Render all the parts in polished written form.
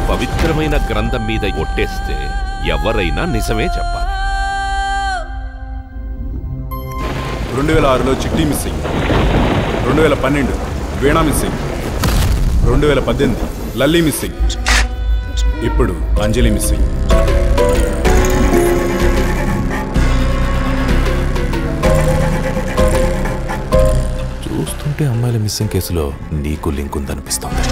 పవిత్రమైన గ్రంథం మీద ఒట్టేస్తే ఎవరైనా నిజమే చెప్పాలి. 2006లో చిట్టి మిస్సింగ్, 2012 వీణా మిస్సింగ్, 2018 లల్లీ మిస్సింగ్, ఇప్పుడు అంజలి మిస్సింగ్. చూస్తుంటే అమ్మాయిల మిస్సింగ్ కేసులో నీకు లింక్ ఉందనిపిస్తుంది.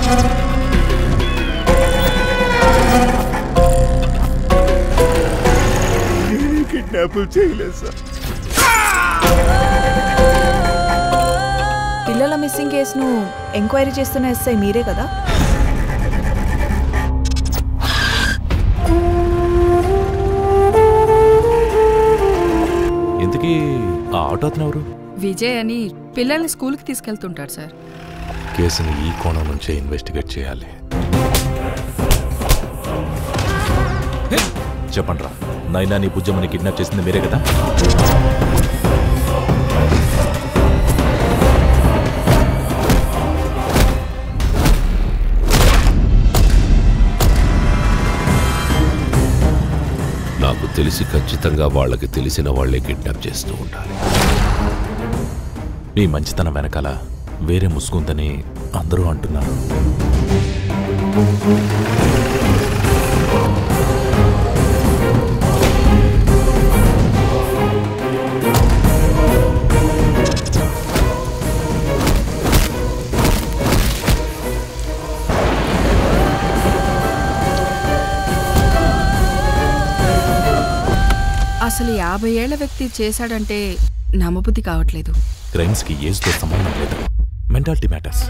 కిడ్నాపులు చేయలేదు సార్. పిల్లల మిస్సింగ్ కేసును ఎంక్వైరీ చేస్తున్న ఎస్ఐ మీరే కదా? ఇంతకీ ఆ ఆటో అతను ఎవరు? విజయ్ అని పిల్లల్ని స్కూల్కి తీసుకెళ్తుంటాడు సార్. కేసుని ఈ కోణం నుంచే ఇన్వెస్టిగేట్ చేయాలి. చెప్పండి రా, నైనా నీ బుజ్జమ్మని కిడ్నాప్ చేసింది మీరే కదా? నాకు తెలిసి ఖచ్చితంగా వాళ్ళకి తెలిసిన వాళ్లే కిడ్నాప్ చేస్తూ ఉండాలి. మీ మంచితనం వెనకాల వేరే ముసుగుందని అందరూ అంటున్నారు. అసలు 50 ఏళ్ల వ్యక్తి చేశాడంటే నమ్మబుద్ధి కావట్లేదు. క్రైమ్స్కి ఏజ్తో సంబంధం లేదు, మెంటాలిటీ మ్యాటర్స్.